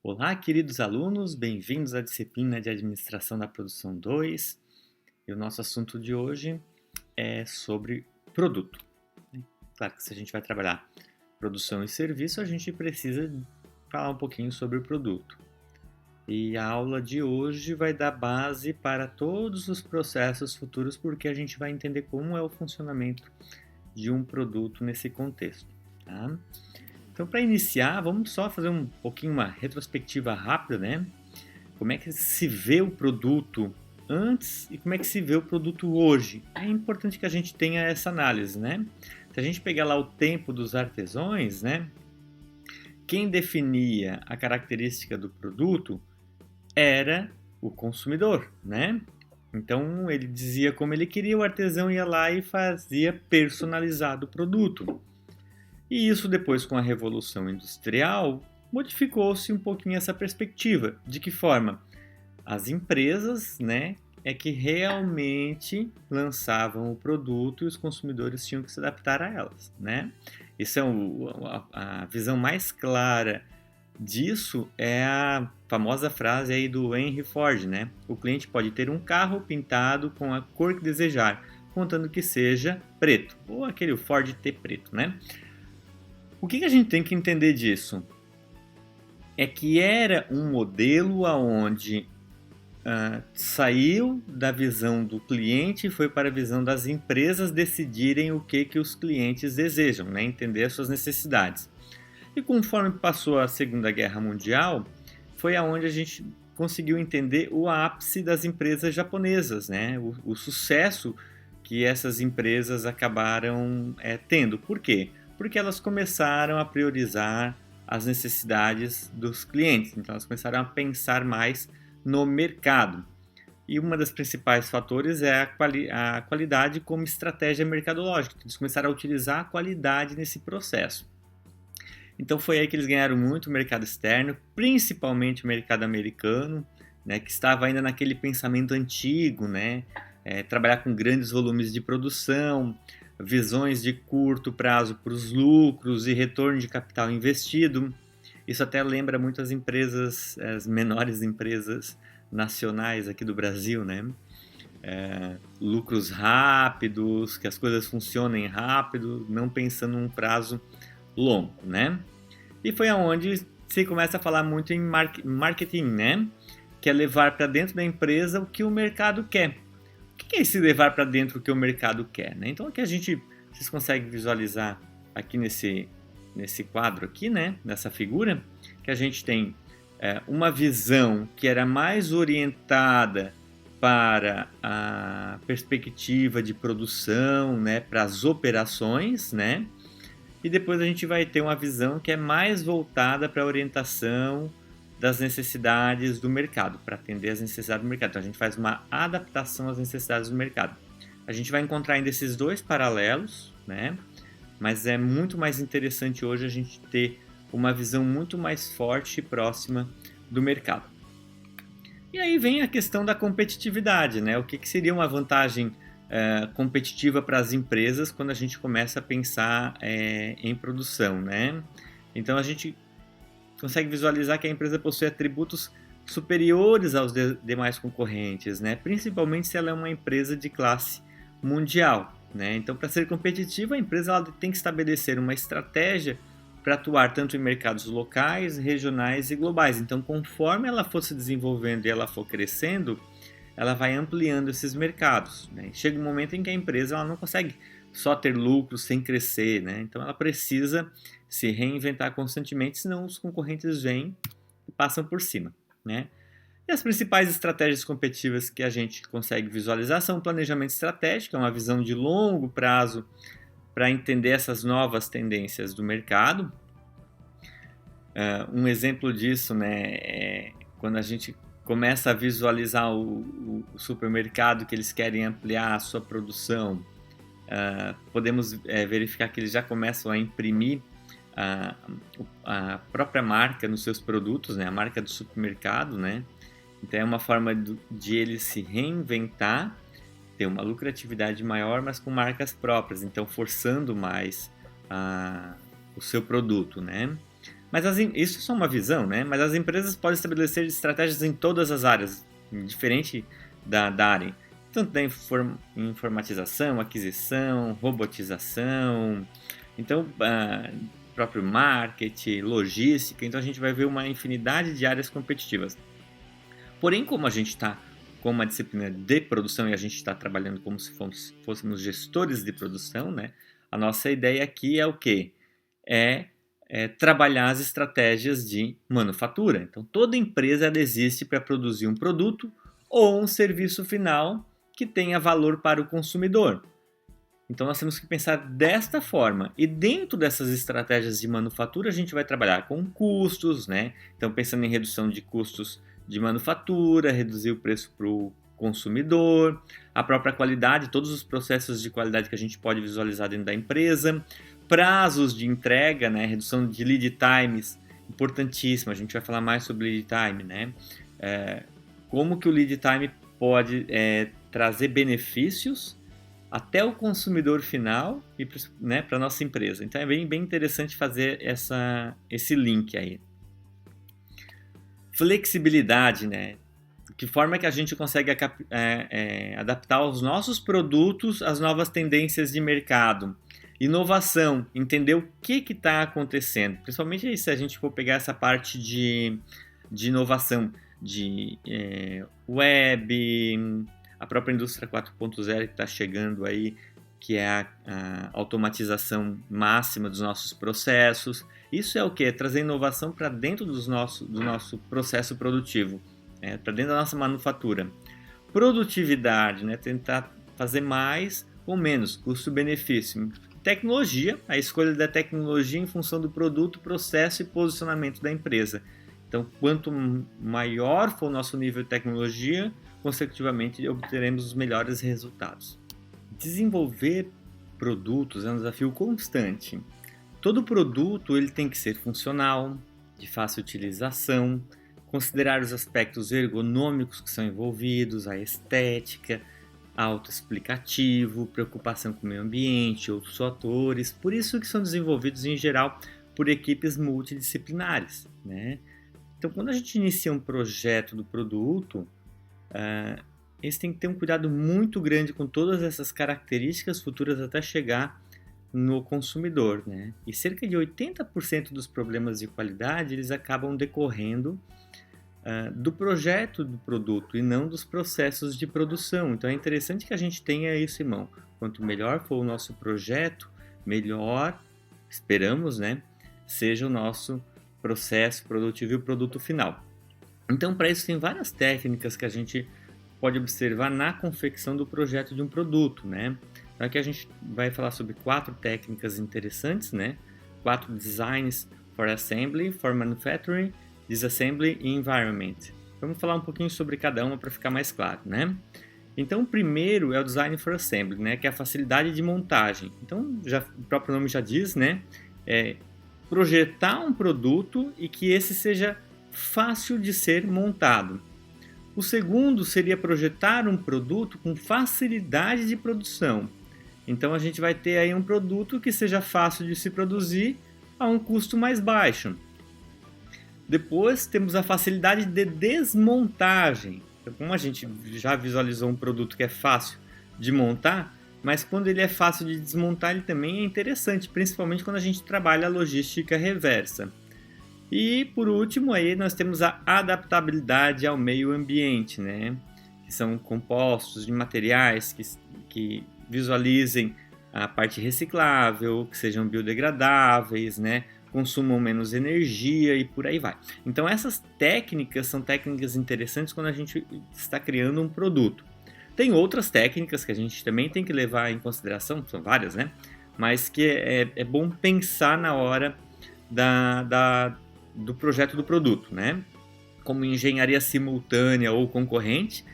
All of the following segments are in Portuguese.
Olá, queridos alunos, bem-vindos à disciplina de Administração da Produção 2. E o nosso assunto de hoje é sobre produto. Claro que se a gente vai trabalhar produção e serviço, a gente precisa falar um pouquinho sobre o produto. E a aula de hoje vai dar base para todos os processos futuros, porque a gente vai entender como é o funcionamento de um produto nesse contexto, tá? Então, para iniciar, vamos só fazer um pouquinho uma retrospectiva rápida, né? Como é que se vê o produto antes e como é que se vê o produto hoje. É importante que a gente tenha essa análise, né? Se a gente pegar lá o tempo dos artesãos, né? Quem definia a característica do produto era o consumidor, né? Então ele dizia como ele queria, o artesão ia lá e fazia personalizado o produto. E isso depois, com a Revolução Industrial, modificou-se um pouquinho essa perspectiva. De que forma? As empresas, né, é que realmente lançavam o produto e os consumidores tinham que se adaptar a elas, né? Isso é a visão mais clara disso é a famosa frase aí do Henry Ford, né? O cliente pode ter um carro pintado com a cor que desejar, contando que seja preto, ou aquele Ford T preto, né? O que a gente tem que entender disso? É que era um modelo onde saiu da visão do cliente e foi para a visão das empresas decidirem o que os clientes desejam, né? Entender as suas necessidades. E conforme passou a Segunda Guerra Mundial, foi aonde a gente conseguiu entender o ápice das empresas japonesas, né? O sucesso que essas empresas acabaram tendo. Por quê? Porque elas começaram a priorizar as necessidades dos clientes. Então, elas começaram a pensar mais no mercado. E uma das principais fatores é a qualidade como estratégia mercadológica. Eles começaram a utilizar a qualidade nesse processo. Então foi aí que eles ganharam muito o mercado externo, principalmente o mercado americano, né, que estava ainda naquele pensamento antigo, né, trabalhar com grandes volumes de produção, visões de curto prazo para os lucros e retorno de capital investido. Isso até lembra muito as empresas, as menores empresas nacionais aqui do Brasil, né? Lucros rápidos, que as coisas funcionem rápido, não pensando num prazo longo, né? E foi aonde se começa a falar muito em marketing, né? Que é levar para dentro da empresa o que o mercado quer. O que é esse levar para dentro o que o mercado quer, né? Então aqui vocês conseguem visualizar aqui nesse quadro aqui, né? Nessa figura, que a gente tem uma visão que era mais orientada para a perspectiva de produção, né? Para as operações, né? E depois a gente vai ter uma visão que é mais voltada para a orientação das necessidades do mercado, para atender as necessidades do mercado. Então a gente faz uma adaptação às necessidades do mercado. A gente vai encontrar ainda esses dois paralelos, né? Mas é muito mais interessante hoje a gente ter uma visão muito mais forte e próxima do mercado. E aí vem a questão da competitividade, né? O que seria uma vantagem competitiva para as empresas quando a gente começa a pensar em produção, né? Então a gente consegue visualizar que a empresa possui atributos superiores aos demais concorrentes, né? Principalmente se ela é uma empresa de classe mundial, né? Então, para ser competitiva, a empresa ela tem que estabelecer uma estratégia para atuar tanto em mercados locais, regionais e globais. Então, conforme ela for se desenvolvendo e ela for crescendo, ela vai ampliando esses mercados, né? Chega um momento em que a empresa ela não consegue só ter lucro sem crescer, né? Então ela precisa se reinventar constantemente, senão os concorrentes vêm e passam por cima, né? E as principais estratégias competitivas que a gente consegue visualizar são o planejamento estratégico, é uma visão de longo prazo para entender essas novas tendências do mercado. Um exemplo disso, né, é quando a gente começa a visualizar o supermercado que eles querem ampliar a sua produção. Podemos verificar que eles já começam a imprimir a própria marca nos seus produtos, né? A marca do supermercado, né? Então é uma forma de ele se reinventar, ter uma lucratividade maior, mas com marcas próprias, então forçando mais o seu produto, né? Mas isso é só uma visão, né? Mas as empresas podem estabelecer estratégias em todas as áreas, diferente da área. Tanto da informatização, aquisição, robotização, então, próprio marketing, logística. Então, a gente vai ver uma infinidade de áreas competitivas. Porém, como a gente está com uma disciplina de produção e a gente está trabalhando como se fôssemos gestores de produção, né? A nossa ideia aqui é o quê? É trabalhar as estratégias de manufatura. Então, toda empresa existe para produzir um produto ou um serviço final que tenha valor para o consumidor. Então, nós temos que pensar desta forma. E dentro dessas estratégias de manufatura, a gente vai trabalhar com custos, né? Então, pensando em redução de custos de manufatura, reduzir o preço para o consumidor, a própria qualidade, todos os processos de qualidade que a gente pode visualizar dentro da empresa, prazos de entrega, né? Redução de lead times, importantíssimo. A gente vai falar mais sobre lead time, né? Como que o lead time pode trazer benefícios até o consumidor final e, né, para a nossa empresa. Então é bem interessante fazer esse link aí. Flexibilidade, né? De que forma que a gente consegue adaptar os nossos produtos às novas tendências de mercado. Inovação, entender o que está acontecendo. Principalmente aí, se a gente for pegar essa parte de inovação de web, a própria indústria 4.0 que está chegando aí, que é a automatização máxima dos nossos processos. Isso é o que? É trazer inovação para dentro do nosso processo produtivo, para dentro da nossa manufatura. Produtividade, né? Tentar fazer mais ou menos, custo-benefício. Tecnologia, a escolha da tecnologia em função do produto, processo e posicionamento da empresa. Então, quanto maior for o nosso nível de tecnologia, consecutivamente obteremos os melhores resultados. Desenvolver produtos é um desafio constante. Todo produto ele tem que ser funcional, de fácil utilização, considerar os aspectos ergonômicos que são envolvidos, a estética, autoexplicativo, preocupação com o meio ambiente, outros fatores. Por isso que são desenvolvidos em geral por equipes multidisciplinares, né? Então, quando a gente inicia um projeto do produto, eles têm que ter um cuidado muito grande com todas essas características futuras até chegar no consumidor, né? E cerca de 80% dos problemas de qualidade eles acabam decorrendo do projeto do produto e não dos processos de produção. Então é interessante que a gente tenha isso em mão. Quanto melhor for o nosso projeto, melhor, esperamos, né, seja o nosso processo produtivo e o produto final. Então, para isso tem várias técnicas que a gente pode observar na confecção do projeto de um produto, né? Então, aqui a gente vai falar sobre 4 técnicas interessantes, né? 4 designs for assembly, for manufacturing, disassembly e environment. Vamos falar um pouquinho sobre cada uma para ficar mais claro, né? Então, o primeiro é o design for assembly, né? Que é a facilidade de montagem. Então, o próprio nome já diz, né? É projetar um produto e que esse seja fácil de ser montado. O segundo seria projetar um produto com facilidade de produção. Então a gente vai ter aí um produto que seja fácil de se produzir a um custo mais baixo. Depois temos a facilidade de desmontagem. Então, como a gente já visualizou um produto que é fácil de montar, mas quando ele é fácil de desmontar, ele também é interessante, principalmente quando a gente trabalha a logística reversa. E por último aí nós temos a adaptabilidade ao meio ambiente, né? Que são compostos de materiais que visualizem a parte reciclável, que sejam biodegradáveis, né? Consumam menos energia e por aí vai. Então essas técnicas são técnicas interessantes quando a gente está criando um produto. Tem outras técnicas que a gente também tem que levar em consideração, são várias, né? Mas que é bom pensar na hora do projeto do produto, né? Como engenharia simultânea ou concorrente,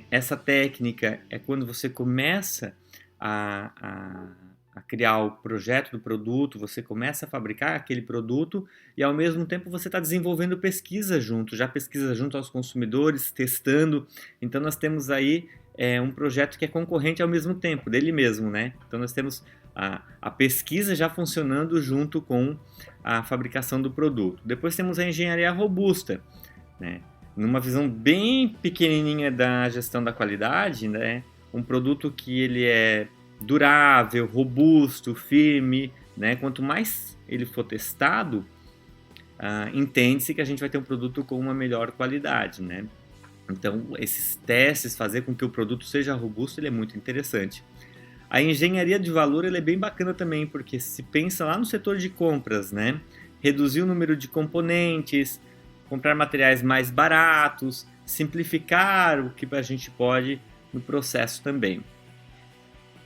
essa técnica é quando você começa a criar o projeto do produto, você começa a fabricar aquele produto e ao mesmo tempo você está desenvolvendo pesquisa junto aos consumidores, testando. Então nós temos aí um projeto que é concorrente ao mesmo tempo, dele mesmo, né? Então nós temos a pesquisa já funcionando junto com a fabricação do produto. Depois temos a engenharia robusta, né? Numa visão bem pequenininha da gestão da qualidade, né? Um produto que ele é durável, robusto, firme, né? Quanto mais ele for testado, entende-se que a gente vai ter um produto com uma melhor qualidade, né? Então, esses testes, fazer com que o produto seja robusto, ele é muito interessante. A engenharia de valor ele é bem bacana também, porque se pensa lá no setor de compras, né? Reduzir o número de componentes, comprar materiais mais baratos, simplificar o que a gente pode no processo também.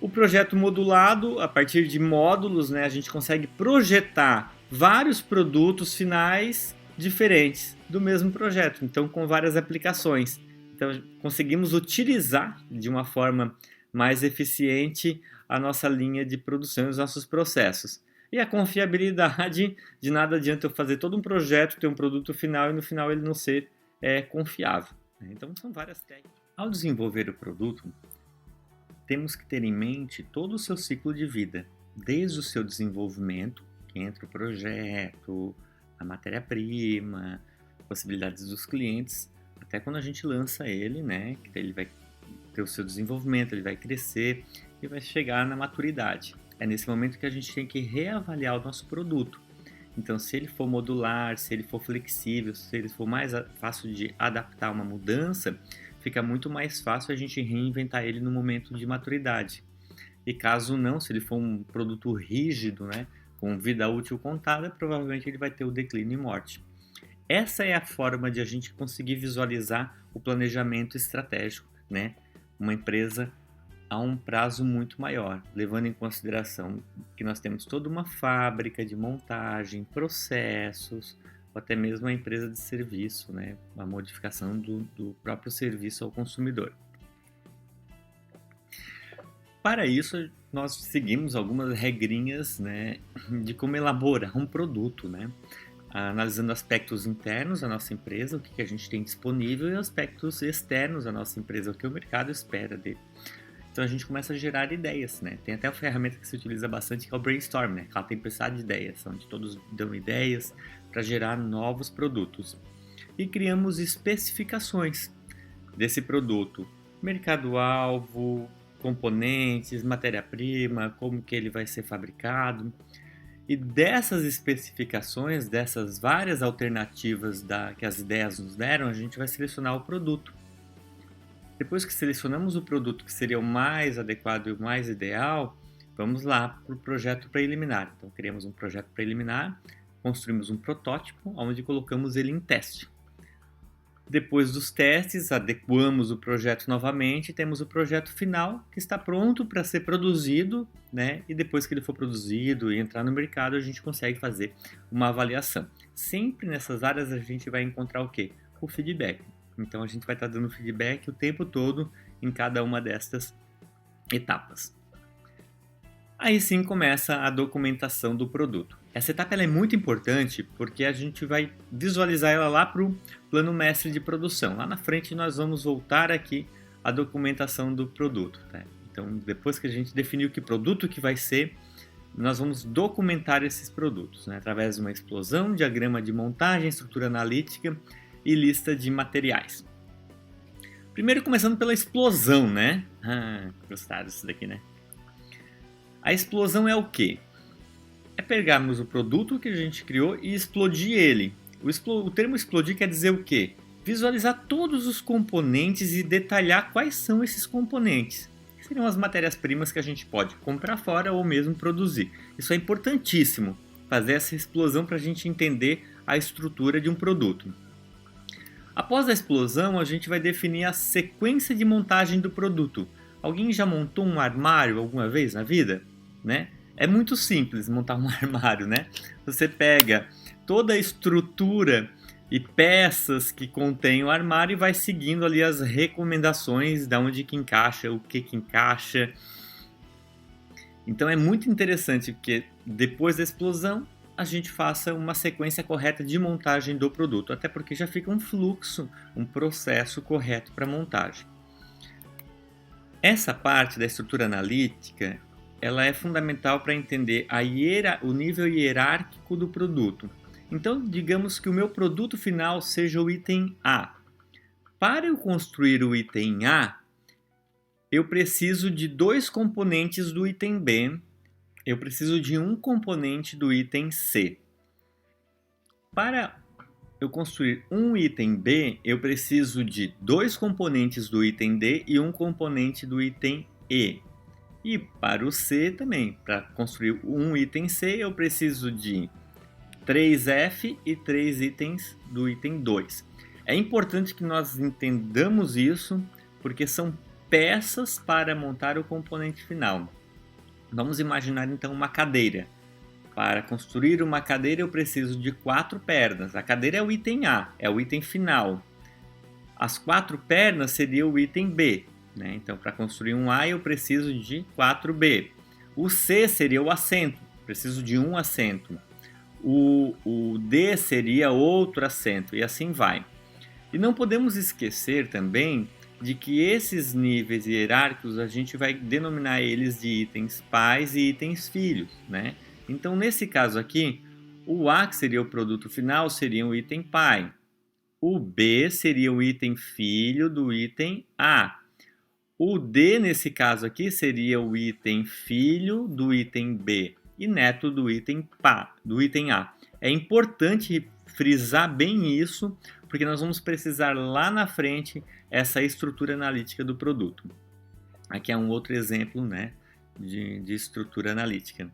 O projeto modulado, a partir de módulos, né, a gente consegue projetar vários produtos finais diferentes do mesmo projeto, então com várias aplicações. Então conseguimos utilizar de uma forma mais eficiente a nossa linha de produção e os nossos processos. E a confiabilidade, de nada adianta eu fazer todo um projeto, ter um produto final e no final ele não ser confiável. Então são várias técnicas. Ao desenvolver o produto, temos que ter em mente todo o seu ciclo de vida, desde o seu desenvolvimento, que entra o projeto, a matéria-prima, possibilidades dos clientes, até quando a gente lança ele, né, que ele vai ter o seu desenvolvimento, ele vai crescer e vai chegar na maturidade. É nesse momento que a gente tem que reavaliar o nosso produto. Então, se ele for modular, se ele for flexível, se ele for mais fácil de adaptar a uma mudança, fica muito mais fácil a gente reinventar ele no momento de maturidade. E caso não, se ele for um produto rígido, né, com vida útil contada, provavelmente ele vai ter o declínio e morte. Essa é a forma de a gente conseguir visualizar o planejamento estratégico, né? Uma empresa a um prazo muito maior, levando em consideração que nós temos toda uma fábrica de montagem, processos, ou até mesmo a empresa de serviço, né? A modificação do próprio serviço ao consumidor. Para isso, nós seguimos algumas regrinhas, né, de como elaborar um produto, né? Analisando aspectos internos da nossa empresa, o que a gente tem disponível, e aspectos externos da nossa empresa, o que o mercado espera dele. Então a gente começa a gerar ideias, né? Tem até uma ferramenta que se utiliza bastante, que é o brainstorm, né? Aquela tempestade de ideias, onde todos dão ideias para gerar novos produtos. E criamos especificações desse produto, mercado-alvo, componentes, matéria-prima, como que ele vai ser fabricado. E dessas especificações, dessas várias alternativas que as ideias nos deram, a gente vai selecionar o produto. Depois que selecionamos o produto que seria o mais adequado e o mais ideal, vamos lá para o projeto preliminar. Então, criamos um projeto preliminar, construímos um protótipo, onde colocamos ele em teste. Depois dos testes, adequamos o projeto novamente, temos o projeto final que está pronto para ser produzido, né? E depois que ele for produzido e entrar no mercado, a gente consegue fazer uma avaliação. Sempre nessas áreas a gente vai encontrar o quê? O feedback. Então a gente vai estar dando feedback o tempo todo em cada uma destas etapas. Aí sim começa a documentação do produto. Essa etapa ela é muito importante porque a gente vai visualizar ela lá para o plano mestre de produção. Lá na frente nós vamos voltar aqui à documentação do produto. Tá? Então depois que a gente definiu que produto que vai ser, nós vamos documentar esses produtos, né? Através de uma explosão, diagrama de montagem, estrutura analítica e lista de materiais. Primeiro começando pela explosão, né? Gostaram disso daqui, né? A explosão é o quê? É pegarmos o produto que a gente criou e explodir ele. O termo explodir quer dizer o quê? Visualizar todos os componentes e detalhar quais são esses componentes. Que seriam as matérias-primas que a gente pode comprar fora ou mesmo produzir. Isso é importantíssimo, fazer essa explosão para a gente entender a estrutura de um produto. Após a explosão, a gente vai definir a sequência de montagem do produto. Alguém já montou um armário alguma vez na vida? Né? É muito simples montar um armário, né? Você pega toda a estrutura e peças que contém o armário e vai seguindo ali as recomendações de onde que encaixa, o que encaixa. Então é muito interessante que depois da explosão a gente faça uma sequência correta de montagem do produto, até porque já fica um fluxo, um processo correto para montagem. Essa parte da estrutura analítica ela é fundamental para entender o nível hierárquico do produto. Então, digamos que o meu produto final seja o item A. Para eu construir o item A, eu preciso de 2 componentes do item B, eu preciso de um componente do item C. Para eu construir um item B, eu preciso de 2 componentes do item D e um componente do item E. E para o C também, para construir um item C, eu preciso de 3F e 3 itens do item 2. É importante que nós entendamos isso, porque são peças para montar o componente final. Vamos imaginar então uma cadeira. Para construir uma cadeira eu preciso de 4 pernas. A cadeira é o item A, é o item final. As 4 pernas seria o item B. Né? Então, para construir um A eu preciso de 4B. O C seria o assento, preciso de um assento. O D seria outro assento e assim vai. E não podemos esquecer também de que esses níveis hierárquicos a gente vai denominar eles de itens pais e itens filhos, né? Então, nesse caso aqui, o A, que seria o produto final, seria o item pai. O B seria o item filho do item A. O D, nesse caso aqui, seria o item filho do item B e neto do item A. É importante frisar bem isso, porque nós vamos precisar lá na frente essa estrutura analítica do produto. Aqui é um outro exemplo, né, de estrutura analítica.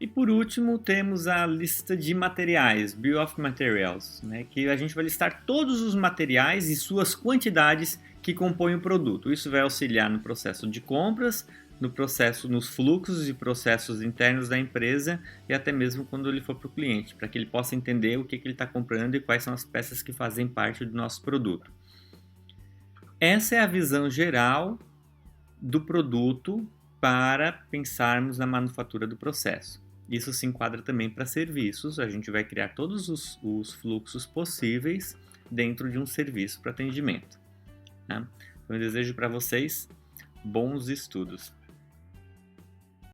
E por último, temos a lista de materiais, Bill of Materials, né, que a gente vai listar todos os materiais e suas quantidades que compõem o produto. Isso vai auxiliar no processo de compras, nos fluxos e processos internos da empresa e até mesmo quando ele for para o cliente, para que ele possa entender o que ele está comprando e quais são as peças que fazem parte do nosso produto. Essa é a visão geral do produto para pensarmos na manufatura do processo. Isso se enquadra também para serviços, a gente vai criar todos os fluxos possíveis dentro de um serviço para atendimento. Né? Então eu desejo para vocês bons estudos.